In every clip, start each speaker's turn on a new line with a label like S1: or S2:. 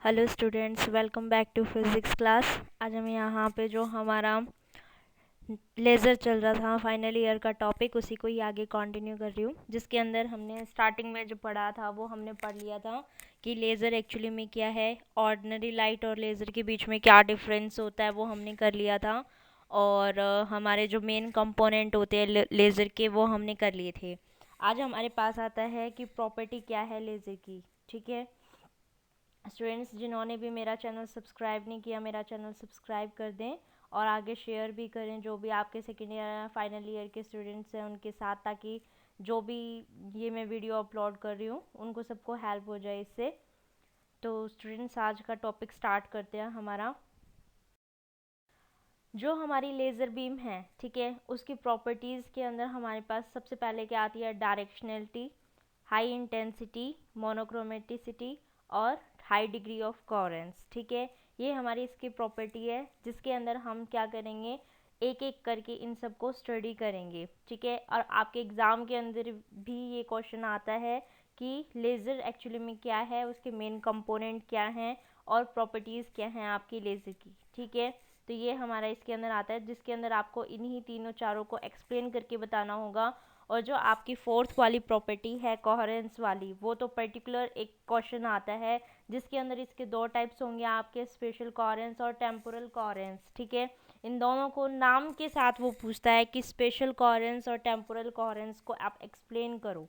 S1: Hello students, welcome back to physics class. आज हम यहाँ पे जो हमारा लेज़र चल रहा था फाइनल ईयर का टॉपिक, उसी को ही आगे कंटिन्यू कर रही हूँ। जिसके अंदर हमने स्टार्टिंग में जो पढ़ा था वो हमने पढ़ लिया था कि लेज़र एक्चुअली में क्या है, ऑर्डिनरी लाइट और लेज़र के बीच में क्या डिफरेंस होता है वो हमने कर लिया था। और हमारे जो मेन कंपोनेंट होते हैं लेज़र के वो हमने कर लिए थे। आज हमारे पास आता है कि प्रॉपर्टी क्या है लेज़र की। ठीक है स्टूडेंट्स, जिन्होंने भी मेरा चैनल सब्सक्राइब नहीं किया, मेरा चैनल सब्सक्राइब कर दें और आगे शेयर भी करें जो भी आपके सेकेंड ईयर फाइनल ईयर के स्टूडेंट्स हैं उनके साथ, ताकि जो भी ये मैं वीडियो अपलोड कर रही हूँ उनको सबको हेल्प हो जाए इससे। तो स्टूडेंट्स, आज का टॉपिक स्टार्ट करते हैं। हमारा जो हमारी लेज़र बीम है, ठीक है, उसकी प्रॉपर्टीज़ के अंदर हमारे पास सबसे पहले क्या आती है, डायरेक्शनलिटी, हाई इंटेंसिटी, मोनोक्रोमेटिसिटी और हाई डिग्री ऑफ कोहेरेंस। ठीक है, ये हमारी इसकी प्रॉपर्टी है जिसके अंदर हम क्या करेंगे, एक एक करके इन सब को स्टडी करेंगे। ठीक है, और आपके एग्ज़ाम के अंदर भी ये क्वेश्चन आता है कि लेज़र एक्चुअली में क्या है, उसके मेन कंपोनेंट क्या हैं और प्रॉपर्टीज़ क्या हैं आपकी लेज़र की। ठीक है, तो ये हमारा इसके अंदर आता है जिसके अंदर आपको इन्हीं तीनों चारों को एक्सप्लेन करके बताना होगा। और जो आपकी फोर्थ वाली प्रॉपर्टी है कोहेरेंस वाली, वो तो पर्टिकुलर एक क्वेश्चन आता है जिसके अंदर इसके दो टाइप्स होंगे आपके, स्पेशल कोहेरेंस और टेम्पोरल कोहेरेंस। ठीक है, इन दोनों को नाम के साथ वो पूछता है कि स्पेशल कोहेरेंस और टेम्पोरल कोहेरेंस को आप एक्सप्लेन करो।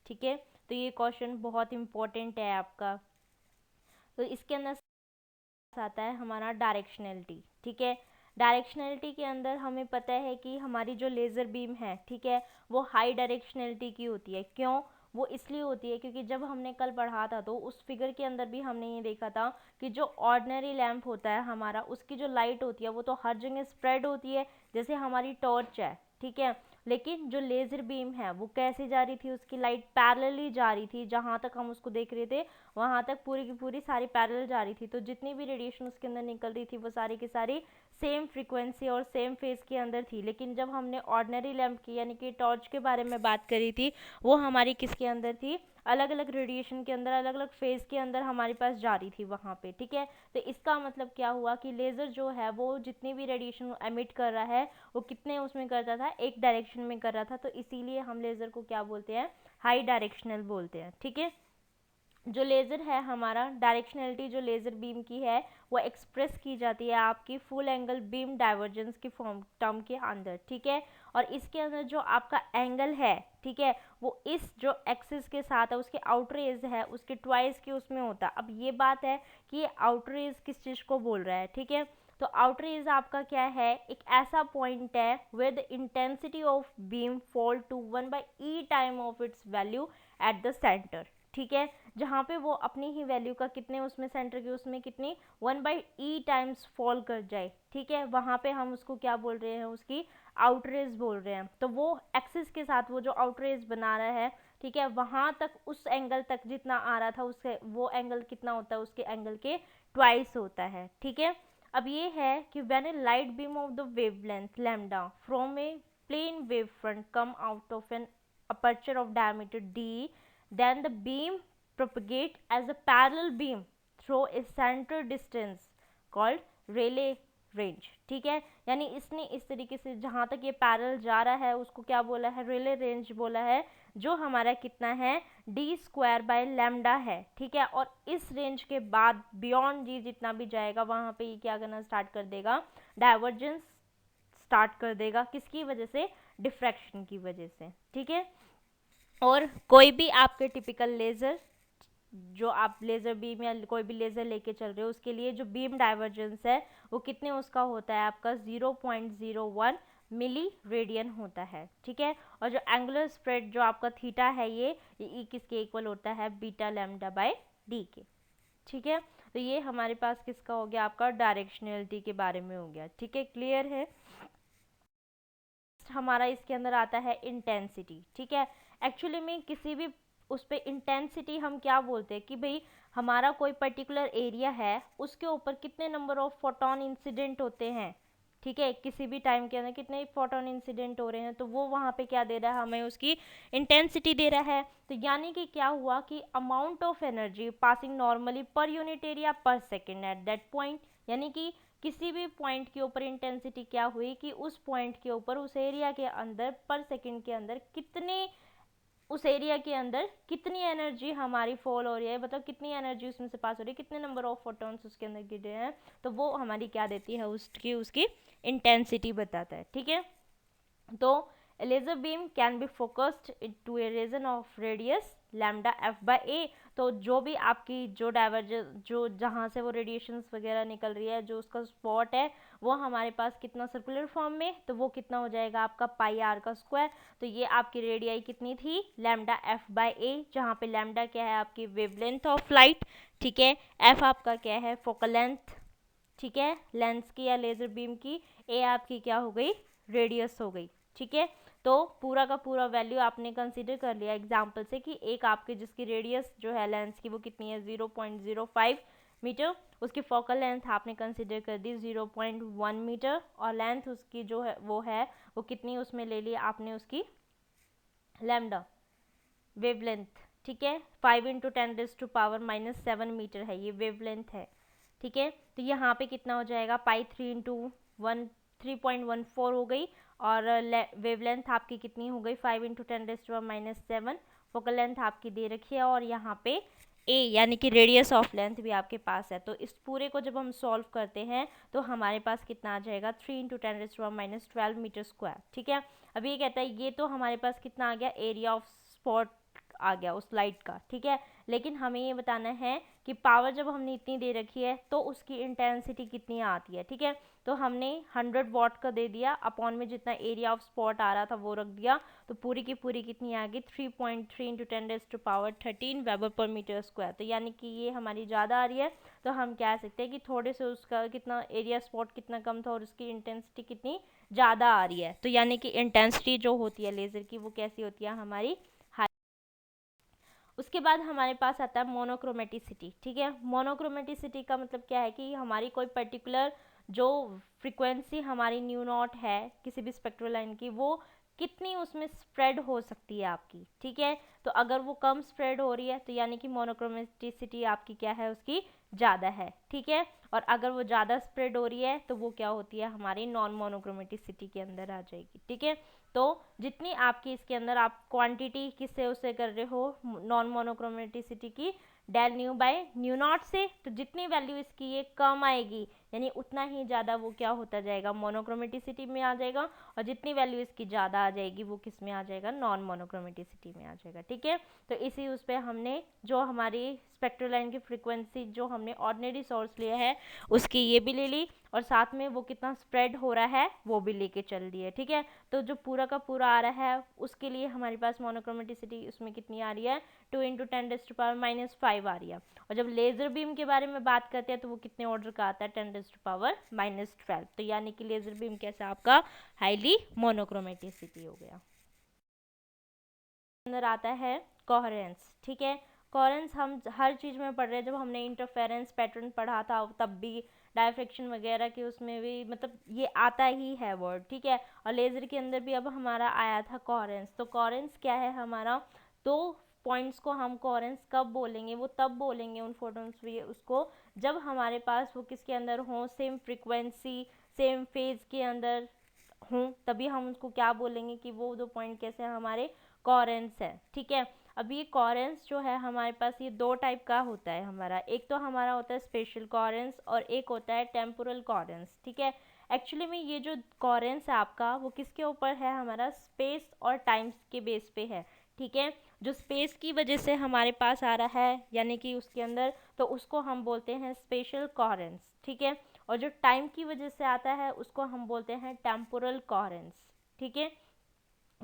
S1: ठीक है, तो ये क्वेश्चन बहुत इंपॉर्टेंट है आपका। तो इसके अंदर आता है हमारा डायरेक्शनलिटी। ठीक है, डायरेक्शनलिटी के अंदर हमें पता है कि हमारी जो लेज़र बीम है, ठीक है, वो हाई डायरेक्शनलिटी की होती है। क्यों? वो इसलिए होती है क्योंकि जब हमने कल पढ़ा था तो उस फिगर के अंदर भी हमने ये देखा था कि जो ऑर्डिनरी लैंप होता है हमारा, उसकी जो लाइट होती है वो तो हर जगह स्प्रेड होती है, जैसे हमारी टॉर्च है। ठीक है, लेकिन जो लेज़र बीम है वो कैसे जा रही थी, उसकी लाइट पैरेलली जा रही थी। जहाँ तक हम उसको देख रहे थे वहाँ तक पूरी की पूरी सारी पैरेलल जा रही थी, तो जितनी भी रेडिएशन उसके अंदर निकल रही थी वो सारी की सारी सेम फ्रीक्वेंसी और सेम फेज के अंदर थी। लेकिन जब हमने ऑर्डिनरी लैंप की यानी कि टॉर्च के बारे में बात करी थी, वो हमारी किसके अंदर थी, अलग अलग रेडिएशन के अंदर, अलग अलग फेज के अंदर हमारे पास जा रही थी वहाँ पे। ठीक है, तो इसका मतलब क्या हुआ कि लेज़र जो है वो जितनी भी रेडिएशन एमिट कर रहा है वो कितने उसमें करता था, एक डायरेक्शन में कर रहा था। तो इसीलिए हम लेज़र को क्या बोलते हैं, हाई डायरेक्शनल बोलते हैं। ठीक है, जो लेज़र है हमारा, डायरेक्शनलिटी जो लेज़र बीम की है वो एक्सप्रेस की जाती है आपकी फुल एंगल बीम डाइवर्जेंस की फॉर्म टर्म के अंदर। ठीक है, और इसके अंदर जो आपका एंगल है, ठीक है, वो इस जो एक्सिस के साथ है उसके आउटर एज है उसके ट्वाइस की उसमें होता है। अब ये बात है कि ये आउटर एज किस चीज़ को बोल रहा है। ठीक है, तो आउटर एज आपका क्या है, एक ऐसा पॉइंट है where the intensity of beam fall to 1/e time of its value at the centre. ठीक है, जहाँ पे वो अपनी ही वैल्यू का कितने उसमें सेंटर की उसमें कितनी 1/e टाइम्स फॉल कर जाए। ठीक है, वहाँ पे हम उसको क्या बोल रहे हैं, उसकी आउटरेज बोल रहे हैं। तो वो एक्सिस के साथ वो जो आउटरेज बना रहा है, ठीक है, वहाँ तक उस एंगल तक जितना आ रहा था उससे वो एंगल कितना होता है, उसके एंगल के ट्वाइस होता है। ठीक है, अब ये है कि when a light beam of the wavelength lambda from a plane wave front come out of an aperture of diameter d, then the beam propagate as a parallel beam through a center distance called Rayleigh range. ठीक है, यानी इसने इस तरीके से जहाँ तक ये पैरेलल जा रहा है उसको क्या बोला है, रेले रेंज बोला है, जो हमारा कितना है, d² है। ठीक है, और इस रेंज के बाद बियॉन्ड जी जितना भी जाएगा वहाँ पे ये क्या करना स्टार्ट कर देगा, डाइवर्जेंस स्टार्ट कर देगा। किसकी वजह से, डिफ्रैक्शन की वजह से। ठीक है, और कोई भी आपके टिपिकल लेज़र, जो आप लेज़र बीम या कोई भी लेज़र लेके चल रहे हो उसके लिए जो बीम डाइवर्जेंस है वो कितने उसका होता है आपका, 0.01 मिली रेडियन होता है। ठीक है, और जो एंगुलर स्प्रेड जो आपका थीटा है ये ई किसके इक्वल होता है, बीटा लैम्डा बाय डी के। ठीक है, तो ये हमारे पास किसका हो गया, आपका डायरेक्शनलिटी के बारे में हो गया। ठीक है, क्लियर है। हमारा इसके अंदर आता है इंटेंसिटी। ठीक है, एक्चुअली में किसी भी उस पर इंटेंसिटी हम क्या बोलते हैं कि भाई हमारा कोई पर्टिकुलर एरिया है उसके ऊपर कितने नंबर ऑफ फोटोन इंसिडेंट होते हैं, ठीक है, किसी भी टाइम के अंदर कितने फोटोन इंसिडेंट हो रहे हैं, तो वो वहाँ पे क्या दे रहा है हमें, उसकी इंटेंसिटी दे रहा है। तो यानी कि क्या हुआ कि amount of energy passing normally per unit area पर सेकेंड एट दैट पॉइंट, यानी कि किसी भी पॉइंट के ऊपर इंटेंसिटी क्या हुई कि उस पॉइंट के ऊपर उस एरिया के अंदर पर सेकेंड के अंदर कितने, उस एरिया के अंदर कितनी एनर्जी हमारी फॉल हो रही है, मतलब कितनी एनर्जी उसमें से पास हो रही है, कितने नंबर ऑफ फोटॉन्स उसके अंदर गिर रहे हैं, तो वो हमारी क्या देती है, उसकी इंटेंसिटी बताता है। ठीक है, तो a laser beam can be focused to a region of radius lambda f by a। तो जो भी आपकी जो डाइवर्जेंस, जो जहाँ से वो रेडिएशंस वगैरह निकल रही है, जो उसका स्पॉट है वो हमारे पास कितना सर्कुलर फॉर्म में, तो वो कितना हो जाएगा आपका पाई आर का स्क्वायर। तो ये आपकी रेडियाई कितनी थी, लैम्डा एफ बाई ए, जहाँ पे लैम्डा क्या है आपकी वेवलेंथ ऑफ लाइट, ठीक है, एफ आपका क्या है फोकल लेंथ, ठीक है, लेंस की या लेजर बीम की, ए आपकी क्या हो गई, रेडियस हो गई। ठीक है, तो पूरा का पूरा वैल्यू आपने कंसीडर कर लिया एग्जाम्पल से कि एक आपके जिसकी रेडियस जो है लेंस की वो कितनी है 0.05 मीटर, उसकी फोकल लेंथ आपने कंसीडर कर दी 0.1 मीटर, और लेंथ उसकी जो है वो कितनी उसमें ले ली आपने उसकी लैम्डा वेवलेंथ। ठीक है, 5 × 10⁻⁻⁷ मीटर है ये वेवलेंथ है। ठीक है, तो यहाँ पे कितना हो जाएगा पाई 3 × 1 3.14 हो गई, और वेवलेंथ आपकी कितनी हो गई 5 × 10⁻⁷। फोकल लेंथ आपकी दे रखी है, और यहाँ पे ए यानी कि रेडियस ऑफ लेंथ भी आपके पास है। तो इस पूरे को जब हम सॉल्व करते हैं तो हमारे पास कितना आ जाएगा 3 × 10⁻⁻12 मीटर स्क्वायर। ठीक है, अभी ये कहता है ये तो हमारे पास कितना आ गया, एरिया ऑफ स्पॉट आ गया उस लाइट का। ठीक है, लेकिन हमें ये बताना है कि पावर जब हमने इतनी दे रखी है तो उसकी इंटेंसिटी कितनी आती है। ठीक है, तो हमने 100 वॉट का दे दिया, अपॉन में जितना एरिया ऑफ स्पॉट आ रहा था वो रख दिया, तो पूरी की पूरी कितनी आ गई 3.3 × 10⁻13 वेबर पर मीटर स्क्वायर। तो यानी कि ये हमारी ज़्यादा आ रही है, तो हम कह सकते हैं कि थोड़े से उसका कितना एरिया स्पॉट कितना कम था और उसकी इंटेंसिटी कितनी ज़्यादा आ रही है। तो यानी कि इंटेंसिटी जो होती है लेज़र की वो कैसी होती है हमारी हाई। उसके बाद हमारे पास आता है मोनोक्रोमेटिसिटी। ठीक है, मोनोक्रोमेटिसिटी का मतलब क्या है कि हमारी कोई पर्टिकुलर जो फ्रीक्वेंसी हमारी न्यू नॉट है किसी भी स्पेक्ट्रल लाइन की, वो कितनी उसमें स्प्रेड हो सकती है आपकी। ठीक है, तो अगर वो कम स्प्रेड हो रही है तो यानी कि मोनोक्रोमेटिसिटी आपकी क्या है, उसकी ज़्यादा है। ठीक है, और अगर वो ज़्यादा स्प्रेड हो रही है तो वो क्या होती है, हमारी नॉन मोनोक्रोमेटिसिटी के अंदर आ जाएगी। ठीक है, तो जितनी आपकी इसके अंदर आप क्वांटिटी किससे उससे कर रहे हो, नॉन मोनोक्रोमेटिसिटी की del nu by nu naught से, तो जितनी वैल्यू इसकी ये कम आएगी यानी उतना ही ज़्यादा वो क्या होता जाएगा, मोनोक्रोमेटिसिटी में आ जाएगा, और जितनी वैल्यू इसकी ज़्यादा आ जाएगी वो किस में आ जाएगा, नॉन मोनोक्रोमेटिसिटी में आ जाएगा। ठीक है, तो इसी उस पर हमने जो हमारी स्पेक्ट्रल लाइन की फ्रीक्वेंसी जो हमने ऑर्डिनरी सोर्स लिया है उसकी ये भी ले ली, और साथ में वो कितना स्प्रेड हो रहा है वो भी लेके चल दिए। ठीक है, तो जो पूरा का पूरा आ रहा है उसके लिए हमारे पास मोनोक्रोमेटिसिटी उसमें कितनी आ रही है 2 × 10⁻⁵ आ रही है। और जब लेज़र बीम के बारे में बात करते हैं तो वो कितने ऑर्डर का आता है 10⁻⁻12। तो यानी कि लेज़र बीम कैसा आपका हाईली मोनोक्रोमेटिसिटी हो गया। अंदर आता है कोहेरेंस। ठीक है, कोहेरेंस हम हर चीज़ में पढ़ रहे हैं, जब हमने इंटरफेरेंस पैटर्न पढ़ा था तब भी डायफ्रेक्शन वगैरह के उसमें भी मतलब ये आता ही है वर्ड। ठीक है, और लेज़र के अंदर भी अब हमारा आया था कोहेरेंस। तो कोहेरेंस क्या है हमारा, दो पॉइंट्स को हम कोहेरेंस कब बोलेंगे, वो तब बोलेंगे उन फोटोन्स उसको जब हमारे पास वो किसके अंदर हों, सेम फ्रिक्वेंसी सेम फेज के अंदर हूँ, तभी हम उसको क्या बोलेंगे कि वो दो पॉइंट कैसे हमारे कोहेरेंस है। ठीक है, अब ये कोहेरेंस जो है हमारे पास ये दो टाइप का होता है हमारा, एक तो हमारा होता है स्पेशल कोहेरेंस और एक होता है टेम्पोरल कोहेरेंस। ठीक है, एक्चुअली में ये जो कोहेरेंस है आपका वो किसके ऊपर है, हमारा स्पेस और टाइम्स के बेस पे है। ठीक है, जो स्पेस की वजह से हमारे पास आ रहा है यानी कि उसके अंदर, तो उसको हम बोलते हैं स्पेशल कोहेरेंस। ठीक है, और जो टाइम की वजह से आता है उसको हम बोलते हैं टेम्पोरल कोहेरेंस। ठीक है,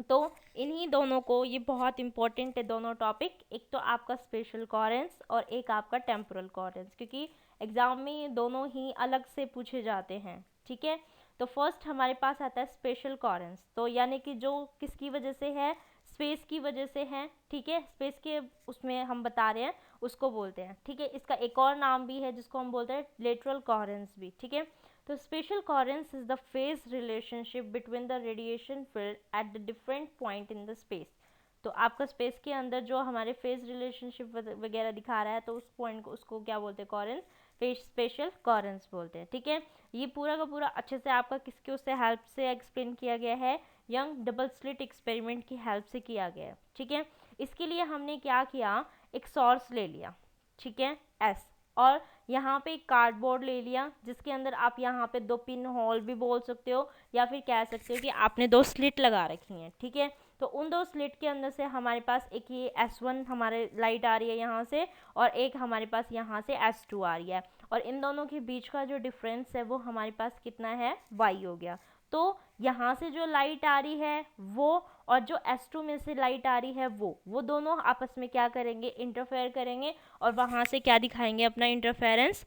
S1: तो इन्हीं दोनों को, ये बहुत इंपॉर्टेंट है दोनों टॉपिक, एक तो आपका स्पेशल कोहेरेंस और एक आपका टेम्पोरल कोहेरेंस, क्योंकि एग्जाम में ये दोनों ही अलग से पूछे जाते हैं। ठीक है, तो फर्स्ट हमारे पास आता है स्पेशल कोहेरेंस, तो यानी कि जो किसकी वजह से है, स्पेस की वजह से है। ठीक है, स्पेस के उसमें हम बता रहे हैं उसको बोलते हैं। ठीक है, इसका एक और नाम भी है जिसको हम बोलते हैं लेटरल कोहेरेंस भी। ठीक है, तो special coherence is the phase relationship between the radiation field at the different point in the space. तो आपका स्पेस के अंदर जो हमारे फेज रिलेशनशिप वगैरह दिखा रहा है तो उस पॉइंट को उसको क्या बोलते हैं, कोहेरेंस, फेज स्पेशल कोहेरेंस बोलते हैं। ठीक है, ये पूरा का पूरा अच्छे से आपका किसके उससे हेल्प से एक्सप्लेन किया गया है, यंग डबल स्लिट एक्सपेरिमेंट की हेल्प से किया गया है। ठीक है, इसके लिए हमने क्या किया, एक सोर्स ले लिया, ठीक है, एस, और यहाँ पे एक कार्डबोर्ड ले लिया जिसके अंदर आप यहाँ पे 2 पिन होल भी बोल सकते हो या फिर कह सकते हो कि आपने 2 स्लिट लगा रखी हैं। ठीक है, तो उन 2 स्लिट के अंदर से हमारे पास एक ये S1 हमारे लाइट आ रही है यहाँ से, और एक हमारे पास यहाँ से S2 आ रही है, और इन दोनों के बीच का जो डिफरेंस है वो हमारे पास कितना है, Y हो गया। तो यहाँ से जो लाइट आ रही है वो, और जो S2 में से लाइट आ रही है वो दोनों आपस में क्या करेंगे, इंटरफेयर करेंगे, और वहाँ से क्या दिखाएंगे, अपना इंटरफेरेंस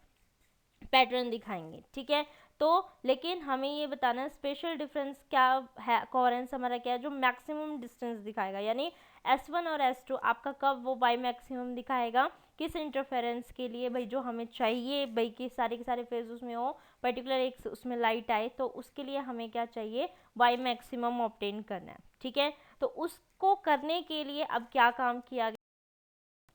S1: पैटर्न दिखाएंगे। ठीक है, तो लेकिन हमें ये बताना है स्पेशल डिफरेंस क्या है, कोहेरेंस हमारा क्या है, जो मैक्सिमम डिस्टेंस दिखाएगा, यानी S1 और S2 आपका कब वो Y मैक्सिमम दिखाएगा, किस इंटरफेरेंस के लिए भाई, जो हमें चाहिए भाई कि सारे के सारे फेज उसमें हो, पर्टिकुलर एक उसमें लाइट आए, तो उसके लिए हमें क्या चाहिए, Y मैक्सिमम ऑब्टेन करना है। ठीक है, तो उसको करने के लिए अब क्या काम किया गया,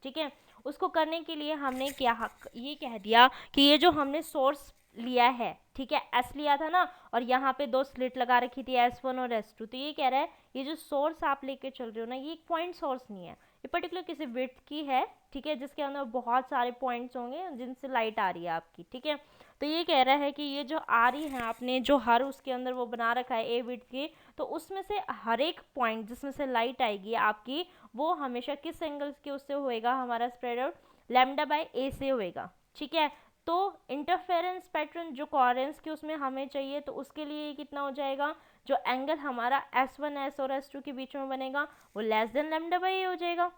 S1: ठीक है, उसको करने के लिए हमने क्या ये कह दिया कि ये जो हमने सोर्स लिया है, ठीक है, एस लिया था ना, और यहाँ पे 2 स्लिट लगा रखी थी S1 और S2, तो ये कह रहा है ये जो सोर्स आप लेके चल रहे हो ना, ये एक पॉइंट सोर्स नहीं है, ये पर्टिकुलर किसी विड्थ की है, ठीक है, जिसके अंदर बहुत सारे पॉइंट्स होंगे जिनसे लाइट आ रही है आपकी। ठीक है, तो ये कह रहा है कि ये जो आ रही है आपने जो हर उसके अंदर वो बना रखा है ए विड्थ की, तो उसमें से हर एक पॉइंट जिसमें से लाइट आएगी आपकी, वो हमेशा किस एंगल के उससे होएगा, हमारा स्प्रेड आउट लैम्डा बाय ए से होएगा। ठीक है, तो इंटरफेरेंस पैटर्न जो कोहेरेंस के उसमें हमें चाहिए, तो उसके लिए कितना हो जाएगा, जो एंगल हमारा S1 और S2 के बीच में बनेगा वो लेस देन लैम्डा बाय ए हो जाएगा।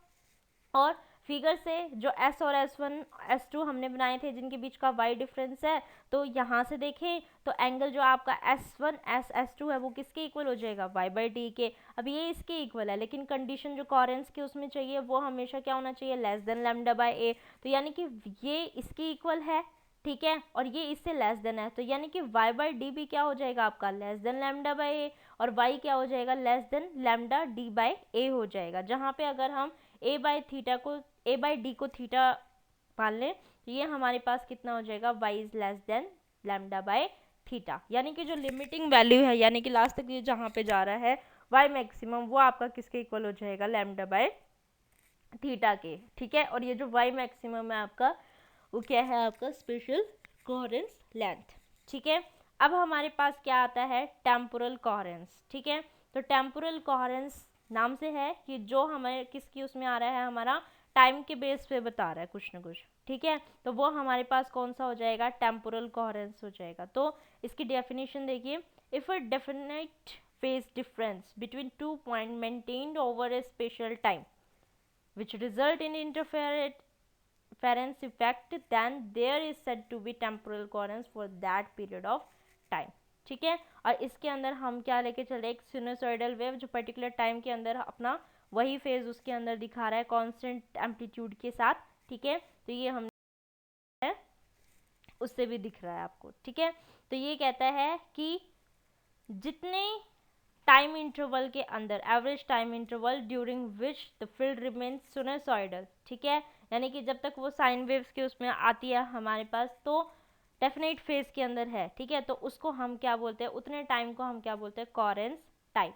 S1: और फिगर से जो S और S1 S2 हमने बनाए थे जिनके बीच का Y डिफरेंस है, तो यहाँ से देखें तो एंगल जो आपका S1 S2 है वो किसके इक्वल हो जाएगा, Y बाई डी के। अब ये इसके इक्वल है, लेकिन कंडीशन जो कोहेरेंस की उसमें चाहिए वो हमेशा क्या होना चाहिए, लेस देन लैम्डा बाई ए, तो यानी कि ये इसके इक्वल है, ठीक है, और ये इससे लेस देन है, तो यानी कि y बाई डी भी क्या हो जाएगा आपका, less than lambda by A, और y क्या हो जाएगा, less than lambda D by A हो जाएगा। जहाँ पे अगर हम a बाई थीटा को, a बाई डी को थीटा मान लें, तो ये हमारे पास कितना हो जाएगा, y is less than lambda by theta, यानी कि जो लिमिटिंग वैल्यू है, यानी कि लास्ट तक ये जहाँ पे जा रहा है y मैक्सिमम, वो आपका किसके इक्वल हो जाएगा, लैम्डा बाई थीटा के। ठीक है, और ये जो y मैक्सिमम है आपका वो क्या है, आपका स्पेशल कोहेरेंस लेंथ। ठीक है, अब हमारे पास क्या आता है, टेम्पोरल कोहेरेंस। ठीक है, तो टेम्पोरल कोहेरेंस नाम से है कि जो हमें किसकी उसमें आ रहा है, हमारा टाइम के बेस पे बता रहा है कुछ ना कुछ। ठीक है, तो वो हमारे पास कौन सा हो जाएगा, टेम्पोरल कोहेरेंस हो जाएगा। तो इसकी डेफिनेशन देखिए, if a definite phase difference between 2 point maintained over A special time which result in interference effect, then there is said to be temporal coherence for that period of time। ठीक है, और इसके अंदर हम क्या लेके चल रहे हैं, एक सिनुसॉइडल वेव जो पर्टिकुलर टाइम के अंदर अपना वही फेज उसके अंदर दिखा रहा है कांस्टेंट एम्पलीट्यूड के साथ। ठीक है, तो ये हम उससे भी दिख रहा है आपको। ठीक है, तो ये कहता है कि जितने टाइम इंटरवल के अंदर, average time interval during which the field remains sinusoidal, ठीक है, यानी कि जब तक वो साइन वेव्स के उसमें आती है हमारे पास, तो डेफिनेट फेज के अंदर है, ठीक है, तो उसको हम क्या बोलते हैं, उतने टाइम को हम क्या बोलते हैं, कोहेरेंस टाइम।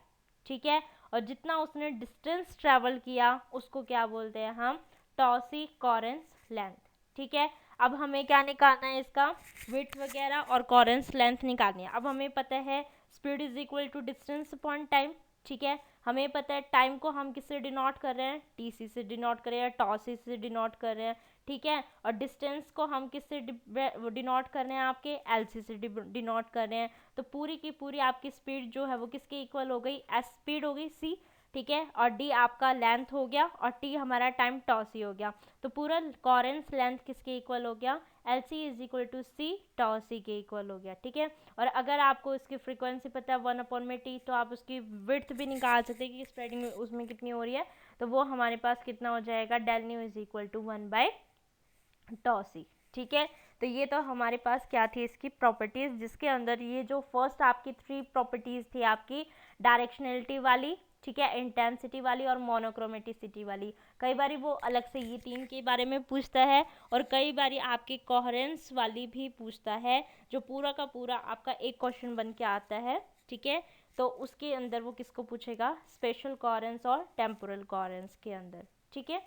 S1: ठीक है, और जितना उसने डिस्टेंस ट्रेवल किया उसको क्या बोलते हैं हम, टॉसी कोहेरेंस लेंथ। ठीक है, अब हमें क्या निकालना है, इसका विड्थ वगैरह और कोहेरेंस लेंथ निकालनी है। अब हमें पता है speed is equal to distance upon time. ठीक है, हमें पता है टाइम को हम किससे डिनोट कर रहे हैं, टीसी से डिनोट कर रहे हैं, टॉसी से डिनोट कर रहे हैं। ठीक है, और डिस्टेंस को हम किससे डिनोट कर रहे हैं, आपके एलसी से डिनोट कर रहे हैं। तो पूरी की पूरी आपकी स्पीड जो है वो किसके इक्वल हो गई, एस स्पीड हो गई सी। ठीक है, और डी आपका लेंथ हो गया, और टी हमारा टाइम टॉसी हो गया। तो पूरा कोहेरेंस लेंथ किसके इक्वल हो गया, L C is equal to C tau C के इक्वल हो गया। ठीक है, और अगर आपको इसकी फ्रीक्वेंसी पता है 1/में तो आप उसकी विड्थ भी निकाल सकते हैं कि स्प्रेडिंग उसमें कितनी हो रही है, तो वो हमारे पास कितना हो जाएगा, del nu is equal to 1/टॉ सी। ठीक है, तो ये तो हमारे पास क्या थी इसकी प्रॉपर्टीज़, जिसके अंदर ये जो फर्स्ट आपकी 3 प्रॉपर्टीज़ थी आपकी डायरेक्शनलिटी वाली, ठीक है, इंटेंसिटी वाली और मोनोक्रोमेटिसिटी वाली। कई बार वो अलग से ये 3 के बारे में पूछता है और कई बार आपके कोहेरेंस वाली भी पूछता है, जो पूरा का पूरा आपका एक क्वेश्चन बन के आता है, ठीक है। तो उसके अंदर वो किसको पूछेगा, स्पेशल कोहेरेंस और टेम्पोरल कोहेरेंस के अंदर, ठीक है।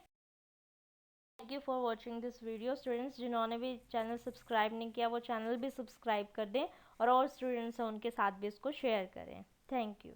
S1: Thank you for watching this video. Students जिन्होंने भी चैनल सब्सक्राइब नहीं किया वो चैनल भी सब्सक्राइब कर दें और स्टूडेंट्स हैं उनके साथ भी इसको शेयर करें। Thank you.